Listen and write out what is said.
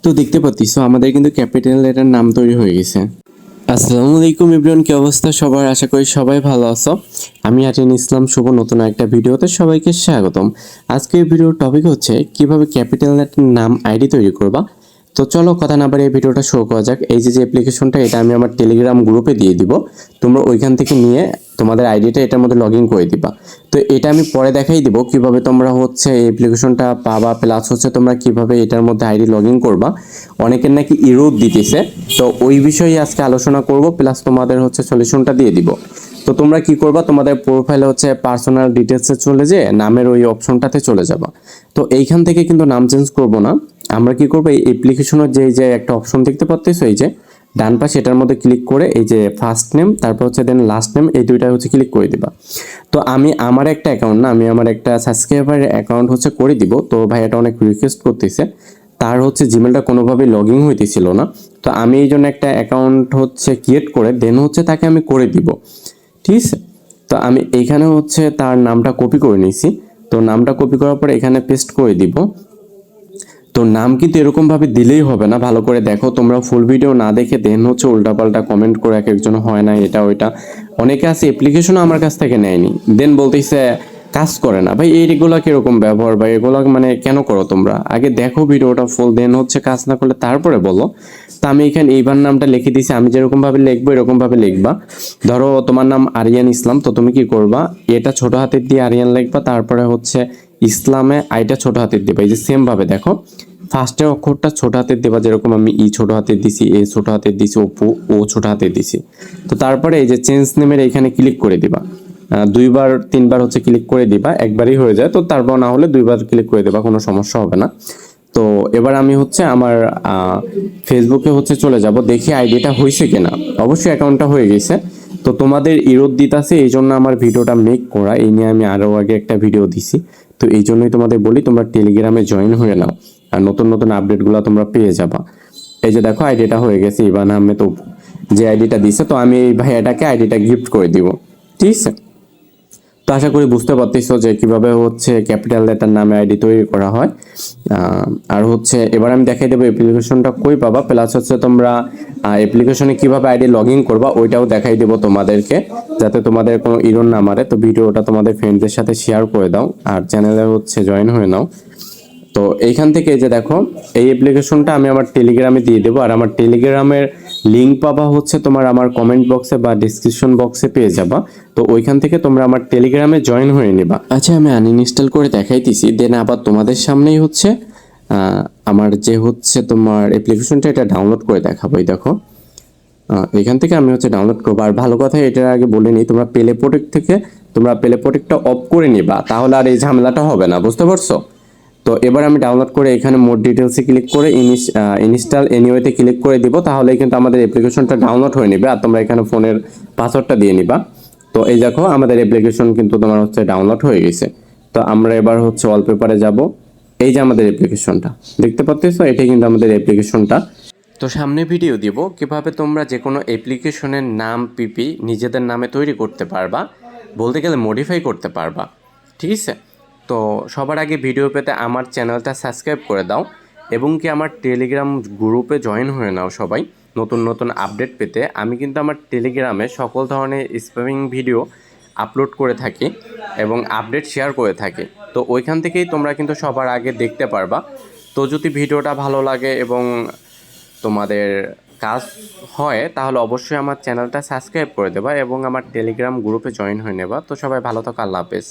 তো দেখতে পাচ্ছিস আমাদের কিন্তু ক্যাপিটাল লেটার নাম তৈরি হয়ে গেছে। আসসালামু আলাইকুম এভরিওয়ান, কি অবস্থা সবার? আশা করি সবাই ভালো আছো। আমি আরিয়ান ইসলাম শুভ নতুন একটা ভিডিওতে সবাইকে স্বাগতম। আজকের ভিডিওর টপিক হচ্ছে কিভাবে ক্যাপিটাল লেটার নাম আইডি তৈরি করবা। তো চলো কথা না বাড়িয়ে ভিডিওটা শুরু করা যাক। এই যে অ্যাপ্লিকেশনটা, এটা আমি আমার টেলিগ্রাম গ্রুপে দিয়ে দিব। তোমরা ওইখান থেকে নিয়ে তোমাদের আইডিটা এটার মধ্যে লগ ইন করে দিবা। তো এটা আমি পরে দেখাই দিব কিভাবে তোমরা হচ্ছে এই অ্যাপ্লিকেশনটা পাবা, প্লাস হচ্ছে তোমরা কিভাবে এটার মধ্যে আইডি লগ ইন করবা। অনেকের নাকি ইরোড দিতেছে, তো ওই বিষয়ে আজকে আলোচনা করব, প্লাস তোমাদের হচ্ছে সলিউশনটা দিয়ে দিব। তো তোমরা কি করবা, তোমাদের প্রোফাইলে হচ্ছে পার্সোনাল ডিটেলসে চলে যেয়ে নামের ওই অপশনটাতে চলে যাবা। তো এইখান থেকে কিন্তু নাম চেঞ্জ করব না, আমরা কি করবো, এই অ্যাপ্লিকেশনের যে একটা অপশন দেখতে পাচ্ছ, এই যে ডান পাশে, এটার মধ্যে ক্লিক করে এই যে ফার্স্ট নেম তারপর হচ্ছে দেন লাস্ট নেম, এই দুইটা হচ্ছে ক্লিক করে দিবা। তো আমি আমার একটা অ্যাকাউন্ট না, আমি আমার একটা সাবস্ক্রাইবারের অ্যাকাউন্ট হচ্ছে করে দিব। তো ভাই এটা অনেক রিকোয়েস্ট করতেছে, তার হচ্ছে জিমেলটা কোনোভাবেই লগ ইন হইতেছিল না। তো আমি এই জন্য একটা অ্যাকাউন্ট হচ্ছে ক্রিয়েট করে দেন হচ্ছে তাকে আমি করে দিব, ঠিক আছে। তো আমি এইখানে হচ্ছে তার নামটা কপি করে নিয়েছি। তো নামটা কপি করার পরে এখানে পেস্ট করে দিব। তো নাম কিন্তু এরকমভাবে দিলেই হবে না, ভালো করে দেখো তোমরা, ফুল ভিডিও না দেখে দেন হচ্ছে উল্টাপাল্টা কমেন্ট করে এক একজন হয় না এটা ওইটা। অনেকে আছে অ্যাপ্লিকেশনও আমার কাছ থেকে নেয়নি, দেন বলতেছে কাজ করে না। ভাই এইগুলা কিরকম ব্যবহার, বা এগুলা মানে কেন করো তোমরা? আগে দেখো ভিডিওটা ফুল, দেন হচ্ছে কাজ না করলে তারপরে বলো। তো আমি এখানে এইবার নামটা লিখে দিয়েছি, আমি যেরকমভাবে লিখবো এরকমভাবে লিখবা। ধরো তোমার নাম আরিয়ান ইসলাম, তো তুমি কি করবা, এটা ছোট হাতের দিয়ে আরিয়ান লিখবা, তারপরে হচ্ছে ইসলামে আইটা ছোট হাতের দিবা। এই যে সেম ভাবে দেখো, ফার্স্টের অক্ষরটা ছোট হাতের দেবা, যেরকম আমি ই ছোট হাতের দিছি, এ ছোট হাতের দিছি, ও ছোট হাতের দিছি। তো তারপরে এই যে চেঞ্জ নেমের এখানে ক্লিক করে দিবা। দুইবার তিনবার হচ্ছে ক্লিক করে দিবা, একবারই হয়ে যায়। তো তারপর না হলে দুইবার ক্লিক করে দিবা, কোনো সমস্যা হবে না। তো এবার আমি হচ্ছে আমার ফেসবুকে হচ্ছে চলে যাব, দেখি আইডিটা হয়েছে কিনা। অবশ্যই অ্যাকাউন্টটা হয়ে গেছে। তো তোমাদের ইরোদ দিতাছে, এই জন্য আমার ভিডিওটা মেক করা, এই নিয়ে আমি আরও আগে একটা ভিডিও দিছি। তো এই জন্যই তোমাদের বলি তোমরা টেলিগ্রামে জয়েন হয়ে নাও, আর নতুন নতুন আপডেটগুলো তোমরা পেয়ে যাবা। এই যে দেখো আইডিটা হয়ে গেছে, ইভান আহমেদ অপু যে আইডিটা দিছে। তো আমি এই ভাইয়াটাকে আইডিটা গিফট করে দিব, ঠিক আছে। তো আশা করি বুঝতে পারতেছো যে কিভাবে হচ্ছে ক্যাপিটাল লেটার নামে আইডি তৈরি করা হয়। আর হচ্ছে এবার আমি দেখাই দেবো অ্যাপ্লিকেশনটা কই পাবা, প্লাস হচ্ছে তোমরা অ্যাপ্লিকেশনে কিভাবে আইডি লগ ইন করবা ওইটাও দেখাই দেবো তোমাদেরকে, যাতে তোমাদের কোনো ইরর না মারে। তো ভিডিওটা তোমাদের ফ্রেন্ডদের সাথে শেয়ার করে দাও, আর চ্যানেলে হচ্ছে জয়েন হয়ে নাও। তো এইখান থেকে এই যে দেখো, এই অ্যাপ্লিকেশনটা আমি আমার টেলিগ্রামে দিয়ে দেবো, আর আমার টেলিগ্রামের লিঙ্ক পাবা হচ্ছে তোমার আমার কমেন্ট বক্সে বা ডিসক্রিপশন বক্সে পেয়ে যাবা। তো ওইখান থেকে তোমরা আমার টেলিগ্রামে জয়েন হয়ে নেবা। আচ্ছা আমি আনইনস্টল করে দেখাইতেছি, দেন আবার তোমাদের সামনেই হচ্ছে আমার যে হচ্ছে তোমার অ্যাপ্লিকেশনটা, এটা ডাউনলোড করে দেখাবো। এই দেখো, এখান থেকে আমি হচ্ছে ডাউনলোড করবো। আর ভালো কথা, এটার আগে বলে নিই, তোমরা প্লে প্রোটেক্ট থেকে তোমরা প্লে প্রোটেক্টটা অফ করে নিবা, তাহলে আর এই ঝামেলাটা হবে না, বুঝতে পারছো? তো এবার আমি ডাউনলোড করে এখানে মোর ডিটেলসে ক্লিক করে ইনস্টল এনিওয়েতে ক্লিক করে দিব, তাহলে কিন্তু আমাদের অ্যাপ্লিকেশনটা ডাউনলোড হয়ে নেবে। আর তোমরা এখানে ফোনের পাসওয়ার্ডটা দিয়ে নিবা। তো এই দেখো আমাদের অ্যাপ্লিকেশন কিন্তু তোমার হচ্ছে ডাউনলোড হয়ে গেছে। তো আমরা এবার হচ্ছে ওয়ালপেপারে যাব। এই যে আমাদের অ্যাপ্লিকেশনটা দেখতে পাচ্ছো, এটাই কিন্তু আমাদের অ্যাপ্লিকেশনটা। তো সামনে ভিডিও দিব কিভাবে তোমরা যে কোনো অ্যাপ্লিকেশনের নাম পিপি নিজেদের নামে তৈরি করতে পারবা, বলতে গেলে মডিফাই করতে পারবা, ঠিক আছে। তো সবার আগে ভিডিও পেতে আমার চ্যানেলটা সাবস্ক্রাইব করে দাও, এবং কি আমার টেলিগ্রাম গ্রুপে জয়েন হয়ে নাও সবাই নতুন নতুন আপডেট পেতে। আমি কিন্তু আমার টেলিগ্রামে সকল ধরনের স্প্যামিং ভিডিও আপলোড করে থাকি এবং আপডেট শেয়ার করে থাকি। তো ওইখান থেকেই তোমরা কিন্তু সবার আগে দেখতে পারবা। তো যদি ভিডিওটা ভালো লাগে এবং তোমাদের কাজ হয়, তাহলে অবশ্যই আমার চ্যানেলটা সাবস্ক্রাইব করে দেবা এবং আমার টেলিগ্রাম গ্রুপে জয়েন হয়ে নেবা। তো সবাই ভালো থাকো, আল্লাহ হাফেজ।